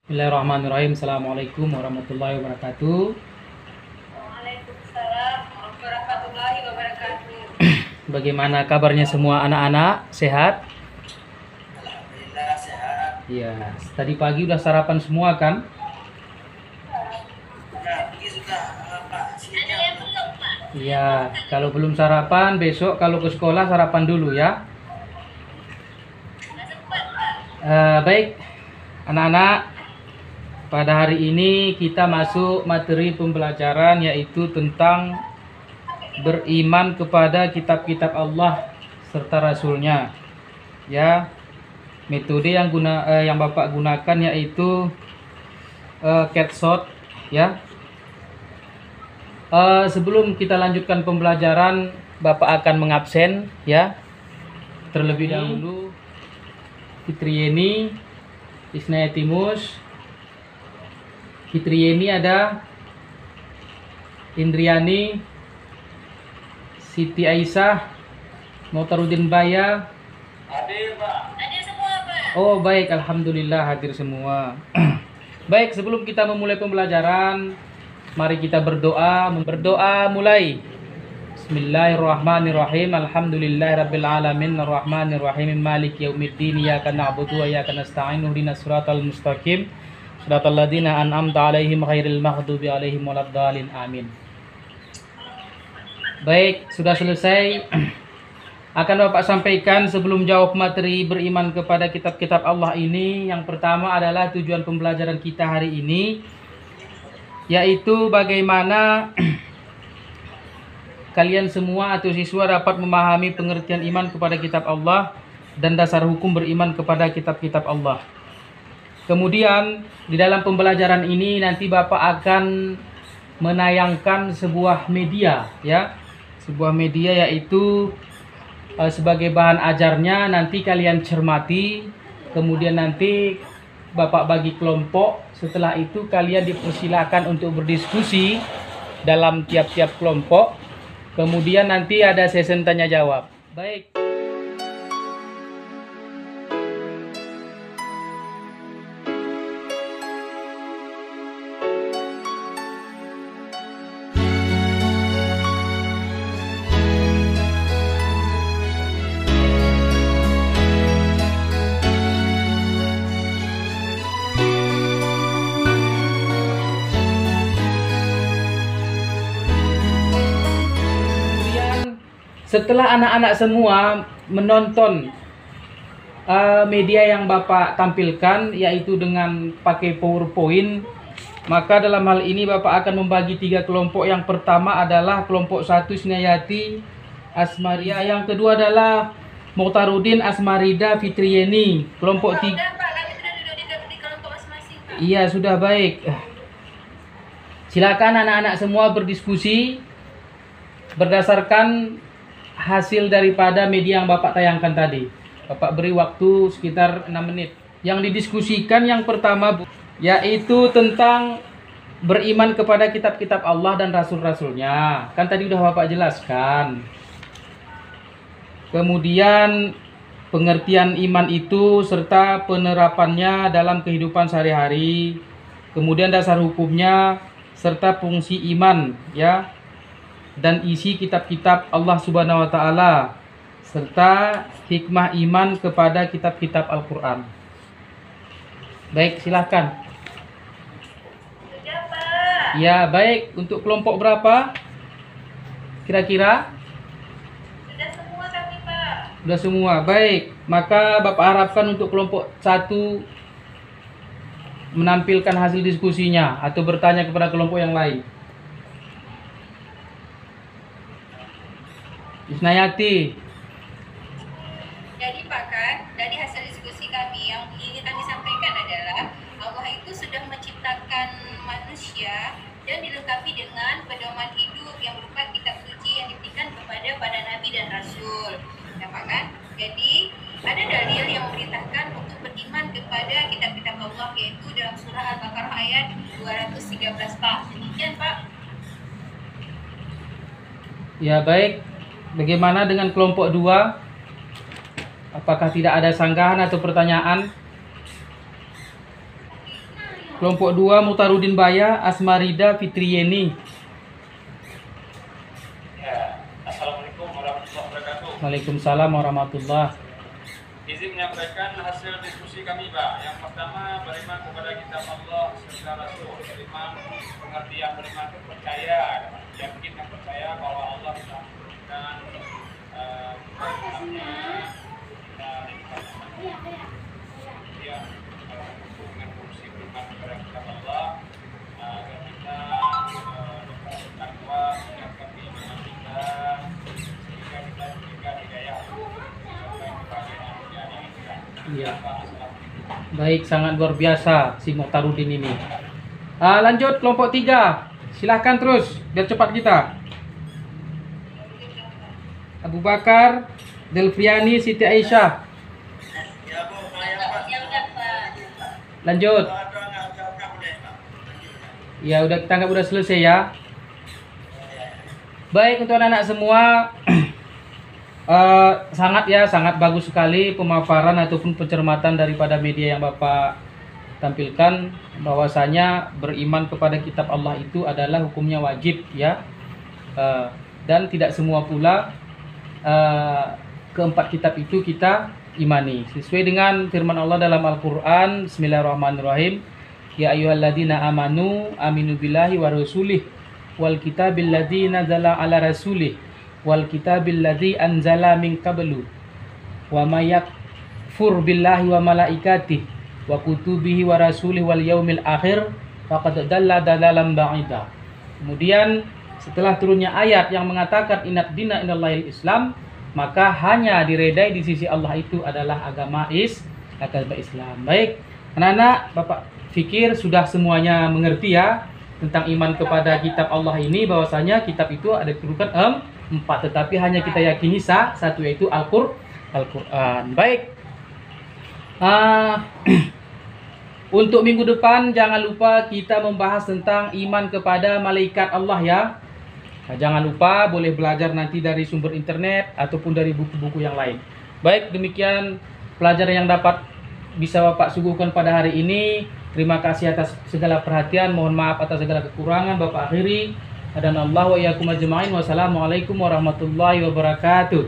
Bismillahirrahmanirrahim. Assalamualaikum warahmatullahi wabarakatuh. Waalaikumsalam warahmatullahi wabarakatuh. Bagaimana kabarnya semua anak-anak? Sehat? Alhamdulillah sehat. Iya. Tadi pagi udah sarapan semua kan? Nah, ini sudah Pak Ada siangnya yang belum, Pak? Iya. Kalau belum sarapan, besok kalau ke sekolah sarapan dulu ya. Nggak sempat, Pak. Baik, anak-anak. Pada hari ini kita masuk materi pembelajaran yaitu tentang beriman kepada kitab-kitab Allah serta Rasulnya. Ya, metode yang Bapak gunakan yaitu CatShot ya. Sebelum kita lanjutkan pembelajaran, Bapak akan mengabsen ya. Terlebih dahulu Fitrieni, Isnayatimus, Fitrieni ada, Indriani, Siti Aisyah, Motarudin Baya. hadir Pak. Ada semua, Pak. Oh baik, alhamdulillah hadir semua. Baik, sebelum kita memulai pembelajaran, mari kita berdoa. Berdoa mulai. Bismillahirrahmanirrahim. Alhamdulillahirabbil alamin arrahmanirrahim maliki yaumiddin iyyaka na'budu wa iyyaka nasta'in ihdinas siratal mustaqim siratal ladzina an'amta 'alaihim ghairil maghdubi 'alaihim waladdallin. Amin. Baik, sudah selesai. Akan Bapak sampaikan sebelum jawab materi beriman kepada kitab-kitab Allah ini. Yang pertama adalah tujuan pembelajaran kita hari ini, yaitu bagaimana kalian semua atau siswa dapat memahami pengertian iman kepada kitab Allah dan dasar hukum beriman kepada kitab-kitab Allah. Kemudian di dalam pembelajaran ini nanti Bapak akan menayangkan sebuah media ya. Sebuah media yaitu sebagai bahan ajarnya nanti kalian cermati. Kemudian nanti Bapak bagi kelompok. Setelah itu kalian dipersilakan untuk berdiskusi dalam tiap-tiap kelompok. Kemudian nanti ada sesi tanya jawab. Baik. Setelah anak-anak semua menonton media yang Bapak tampilkan yaitu dengan pakai PowerPoint, maka dalam hal ini Bapak akan membagi 3 kelompok. Yang pertama adalah kelompok 1 Isnayati Asmaria, yang kedua adalah Motarudin, Asmarida, Fitrieni. Kelompok 3. Udah, Pak. Kami sudah duduk di kelompok masing-masing, Pak. Iya, sudah baik. Silakan anak-anak semua berdiskusi berdasarkan hasil daripada media yang Bapak tayangkan tadi. Bapak beri waktu sekitar 6 menit. Yang didiskusikan yang pertama yaitu tentang beriman kepada kitab-kitab Allah dan rasul-rasulnya. Kan tadi udah Bapak jelaskan. Kemudian pengertian iman itu serta penerapannya dalam kehidupan sehari-hari. Kemudian dasar hukumnya serta fungsi iman ya. Dan isi kitab-kitab Allah Subhanahu wa taala serta hikmah iman kepada kitab-kitab Al-Qur'an. Baik, silakan. Sudah, Pak. Ya, baik. Untuk kelompok berapa? Kira-kira? Sudah semua kami, Pak. Sudah semua. Baik. Maka Bapak harapkan untuk kelompok 1 menampilkan hasil diskusinya atau bertanya kepada kelompok yang lain. Isnayati. Jadi, Pak, kan dari hasil diskusi kami yang ingin kami sampaikan adalah Allah itu sudah menciptakan manusia dan dilengkapi dengan pedoman hidup yang berupa kitab suci yang diberikan kepada para nabi dan rasul. Ya, Pak, kan? Jadi ada dalil yang memerintahkan untuk beriman kepada kitab-kitab Allah yaitu dalam surah Al-Baqarah ayat 213, Pak. Demikian, Pak. Ya, baik. Bagaimana dengan kelompok 2? Apakah tidak ada sanggahan atau pertanyaan? Kelompok 2 Mutarudin Baya, Asmarida Fitriyeni. Ya, Assalamualaikum warahmatullahi wabarakatuh. Waalaikumsalam warahmatullahi. Izin menyampaikan hasil diskusi kami, Pak. Yang pertama, beriman kepada kitab Allah serta Rasul. Beriman, pengertian beriman itu percaya, yakin dan percaya bahwa Allah telah menurunkan kitabnya kemudian dengan fungsi beriman kepada kitab Allah agar kita bertakwa, menjaga keimanan kita sehingga kita diberikan hidayah sampai kebahagiaan dunia dan akhirat. Iya. Assalamualaikum. Baik, sangat luar biasa si Muhtarudin ini. Lanjut kelompok 3. Silahkan terus, biar cepat kita. Abu Bakar, Delviani, Siti Aisyah. Ya Bu, saya Pak. Ya udah Pak. Lanjut. Doa nggak jawabnya boleh Pak. Ya udah, kita anggap udah selesai ya. Baik, untuk anak-anak semua, sangat bagus sekali pemaparan ataupun pencermatan daripada media yang Bapak tampilkan, bahwasanya beriman kepada kitab Allah itu adalah hukumnya wajib ya. Dan tidak semua pula keempat kitab itu kita imani. Sesuai dengan firman Allah dalam Al-Qur'an, Bismillahirrahmanirrahim. Ya ayyuhalladzina amanu aminu billahi wa rasulih wal kitabil ladzi nazala ala rasulih wal kitabil ladzi anzala min qablu wa may yakfur billahi wa malaikatihi wa kutubihi wa rasulih wal yaumil akhir faqad dalla dalalan ba'ida. Kemudian setelah turunnya ayat yang mengatakan inad dina indallahil Islam, maka hanya diredai di sisi Allah itu adalah agama Islam. Baik, anak-anak, Bapak fikir sudah semuanya mengerti ya tentang iman kepada kitab Allah ini, bahwasanya kitab itu ada kedudukan 4, tetapi hanya kita yakini satu, yaitu Al-Qur'an. Baik. Untuk minggu depan jangan lupa kita membahas tentang iman kepada malaikat Allah ya. Jangan lupa boleh belajar nanti dari sumber internet ataupun dari buku-buku yang lain. Baik, demikian pelajaran yang dapat bisa Bapak suguhkan pada hari ini. Terima kasih atas segala perhatian. Mohon maaf atas segala kekurangan. Bapak akhiri. Dan Allah wa iyyakum ajma'in. Wassalamualaikum warahmatullahi wabarakatuh.